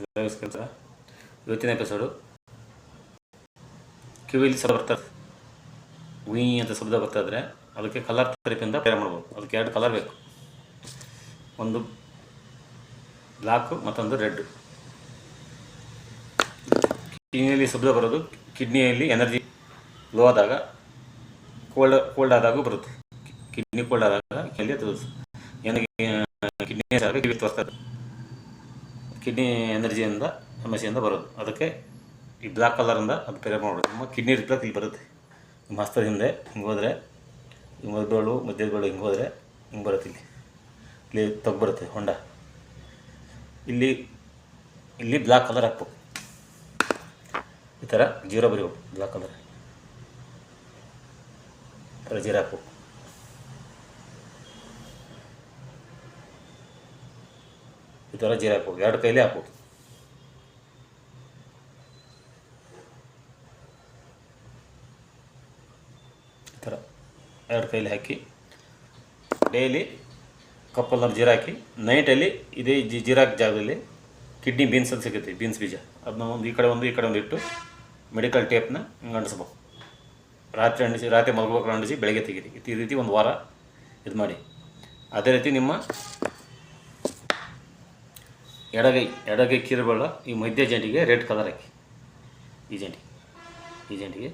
ಎಲ್ಲರಿಗೂ ಕೆಲಸ ಇವತ್ತಿನ ಎಪಿಸೋಡು ಕಿವಿಲಿ ಶಬ್ದ ಬರ್ತದೆ, ಉಯ್ ಅಂತ ಶಬ್ದ ಬರ್ತಾಯಿದ್ರೆ ಅದಕ್ಕೆ ಕಲರ್ ಥೆರಪಿಯಿಂದ ಪ್ರೇರ್ ಮಾಡ್ಬೋದು. ಅದಕ್ಕೆ 2 ಕಲರ್ ಬೇಕು, ಒಂದು ಬ್ಲಾಕು ಮತ್ತೊಂದು ರೆಡ್. ಕಿವಿಯಲ್ಲಿ ಶಬ್ದ ಬರೋದು ಕಿಡ್ನಿಯಲ್ಲಿ ಎನರ್ಜಿ ಲೋ ಆದಾಗ, ಕೋಲ್ಡ್ ಆದಾಗೂ ಬರುತ್ತೆ. ಕಿಡ್ನಿ ಕೋಲ್ಡ್ ಆದಾಗ ಕಿವಿಯಲ್ಲಿ ಅದು ಕಿಡ್ನಿ ಕಿವಿ ತೋರಿಸ್ತದೆ. ಕಿಡ್ನಿ ಎನರ್ಜಿಯಿಂದ ಸಮಸ್ಯೆಯಿಂದ ಬರೋದು. ಅದಕ್ಕೆ ಈ ಬ್ಲ್ಯಾಕ್ ಕಲರಿಂದ ಅದು ಪ್ರೇರ್ ಮಾಡ್ಬೋದು. ನಿಮ್ಮ ಕಿಡ್ನಿ ರಿಪ್ಲಕ್ ಇಲ್ಲಿ ಬರುತ್ತೆ. ನಿಮ್ಮ ಹಸ್ತದ ಹಿಂದೆ ಹಿಂಗೆ ಹೋದರೆ, ಹಿಂಗೆ ಮಧ್ಯದ ಮಧ್ಯದಗಳು ಹಿಂಗೆ ಹೋದರೆ ಹಿಂಗೆ ಬರುತ್ತೆ. ಇಲ್ಲಿ ತಗ್ಗು ಬರುತ್ತೆ ಹೊಂಡ. ಇಲ್ಲಿ ಬ್ಲ್ಯಾಕ್ ಕಲರ್ ಹಾಕ್ಬೇಕು. ಈ ಥರ ಜೀರೋ ಬರೀಬೇಕು. ಬ್ಲ್ಯಾಕ್ ಕಲರ್ ಈ ಥರ ಜೀರೋ ಹಾಕ್ಬೇಕು. ಈ ಥರ ಜೀರೋ ಹಾಕ್ಬೇಕು. 2 ಕೈಲಿ ಹಾಕ್ಬೇಕು. ಈ ಥರ 2 ಕೈಲಿ ಹಾಕಿ ಡೈಲಿ ಕಪ್ಪಲ್ಲಿ ಜೀರಾ ಹಾಕಿ, ನೈಟಲ್ಲಿ ಇದೇ ಜೀರಾಕ್ ಜಾಗದಲ್ಲಿ ಕಿಡ್ನಿ ಬೀನ್ಸ್ ಅಂತ ಸಿಗುತ್ತೆ, ಬೀನ್ಸ್ ಬೀಜ, ಅದನ್ನ ಒಂದು ಈ ಕಡೆ ಒಂದು ಇಟ್ಟು ಮೆಡಿಕಲ್ ಟೇಪ್ನ ಹಿಂಗೆ ಅಂಟಿಸ್ಬೇಕು. ರಾತ್ರಿ ಮಲ್ಕೋಬೇಕು ಅಂಟಿಸಿ ಬೆಳಗ್ಗೆ ತೆಗೀರಿ. ಈ ರೀತಿ ಒಂದು ವಾರ ಇದು ಮಾಡಿ. ಅದೇ ರೀತಿ ನಿಮ್ಮ ಎಡಗೈ ಕಿರುಬೆರಳ ಈ ಮಧ್ಯ ಜಂಟಿಗೆ ರೆಡ್ ಕಲರ್ ಹಾಕಿ. ಈ ಜಂಟಿಗೆ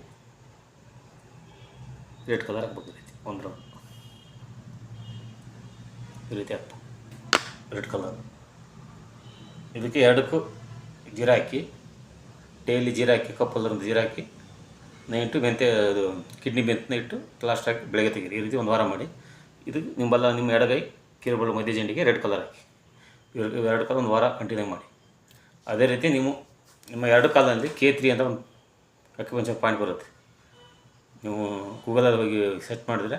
ರೆಡ್ ಕಲರ್ ಹಾಕ್ಬೇಕು. ಒಂದು ರೌಂಡ್ ಈ ರೀತಿ ಹಾಕ್ಬೇಕು, ರೆಡ್ ಕಲರ್. ಇದಕ್ಕೆ 2ಕ್ಕೂ ಜೀರಾ ಹಾಕಿ, ಡೈಲಿ ಜೀರಾ ಹಾಕಿ, ಕಪ್ಪಲ್ಲೊಂದು ಜೀರಾ ಹಾಕಿ, ನೈಟು ಅದು ಕಿಡ್ನಿ ಮೆಂತನ್ನ ಇಟ್ಟು ಪ್ಲಾಸ್ಟ್ ಹಾಕಿ ಬೆಳಗ್ಗೆ ತೆಗೀರಿ. ಈ ರೀತಿ ಒಂದು ವಾರ ಮಾಡಿ. ಇದು ನಿಮ್ಮ ಎಡಗೈ ಕಿರುಬೆರಳು ಮಧ್ಯ ಜಂಟಿಗೆ ರೆಡ್ ಕಲರ್ ಹಾಕಿ. 2 ಕಾಲ ಒಂದು ವಾರ ಕಂಟಿನ್ಯೂ ಮಾಡಿ. ಅದೇ ರೀತಿ ನಿಮ್ಮ 2 ಕಾಲದಲ್ಲಿ K3 ಅಂತ ಒಂದು ಅಕ್ಯುಪಂಕ್ಚರ್ ಪಾಯಿಂಟ್ ಬರುತ್ತೆ. ನೀವು ಗೂಗಲಲ್ಲಿ ಹೋಗಿ ಸರ್ಚ್ ಮಾಡಿದ್ರೆ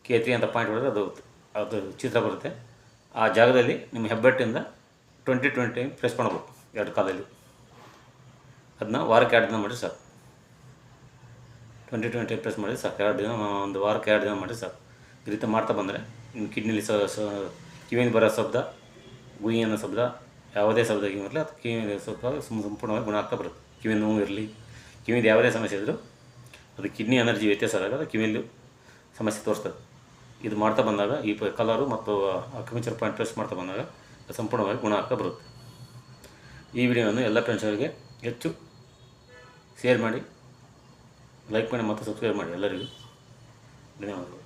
K3 ಅಂತ ಪಾಯಿಂಟ್ ಹೊಡೆದ್ರೆ ಅದು ಚಿತ್ರ ಬರುತ್ತೆ. ಆ ಜಾಗದಲ್ಲಿ ನಿಮ್ಮ ಹೆಬ್ಬೆಟ್ಟಿಂದ 20 ಟೈಮ್ ಪ್ರೆಸ್ ಮಾಡಬೇಕು 2 ಕಾಲದಲ್ಲಿ. ಅದನ್ನ ವಾರಕ್ಕೆ 2 ದಿನ ಮಾಡಿದ್ರೆ ಸಾಕು. 20 ಟೈಮ್ ಪ್ರೆಸ್ ಮಾಡಿದ್ರೆ ಸಾಕು. 2 ದಿನ, ಒಂದು ವಾರಕ್ಕೆ 2 ದಿನ ಮಾಡಿದ್ರೆ ಸಾಕು. ಈ ರೀತಿ ಮಾಡ್ತಾ ಬಂದರೆ ನಿಮ್ಮ ಕಿಡ್ನಿಲಿ ಕಿವಿಯಿಂದ ಬರೋ ಶಬ್ದ, ಗುಯಿ ಅನ್ನೋ ಶಬ್ದ, ಯಾವುದೇ ಶಬ್ದ ಇರಲಿ ಅದು ಕಿವಿ ಸ್ವಲ್ಪ ಸಂಪೂರ್ಣವಾಗಿ ಗುಣ ಆಗ್ತಾ ಬರುತ್ತೆ. ಕಿವಿ ನೋವು ಇರಲಿ, ಕಿವಿದು ಯಾವುದೇ ಸಮಸ್ಯೆ ಇದ್ದರೂ ಅದು ಕಿಡ್ನಿ ಎನರ್ಜಿ ವ್ಯತ್ಯಾಸ ಆದಾಗ ಅದು ಕಿವಿಯಲ್ಲಿ ಸಮಸ್ಯೆ ತೋರಿಸ್ತದೆ. ಇದು ಮಾಡ್ತಾ ಬಂದಾಗ ಈ ಕಲರು ಮತ್ತು ಅಕ್ಯುಪಂಕ್ಚರ್ ಪಾಯಿಂಟ್ ಪ್ರೆಸ್ ಮಾಡ್ತಾ ಬಂದಾಗ ಅದು ಸಂಪೂರ್ಣವಾಗಿ ಗುಣ ಆಗ್ತಾ ಬರುತ್ತೆ. ಈ ವಿಡಿಯೋವನ್ನು ಎಲ್ಲ ಫ್ರೆಂಡ್ಸ್ಗಳಿಗೆ ಹೆಚ್ಚು ಶೇರ್ ಮಾಡಿ, ಲೈಕ್ ಮಾಡಿ ಮತ್ತು ಸಬ್ಸ್ಕ್ರೈಬ್ ಮಾಡಿ. ಎಲ್ಲರಿಗೂ ಧನ್ಯವಾದಗಳು.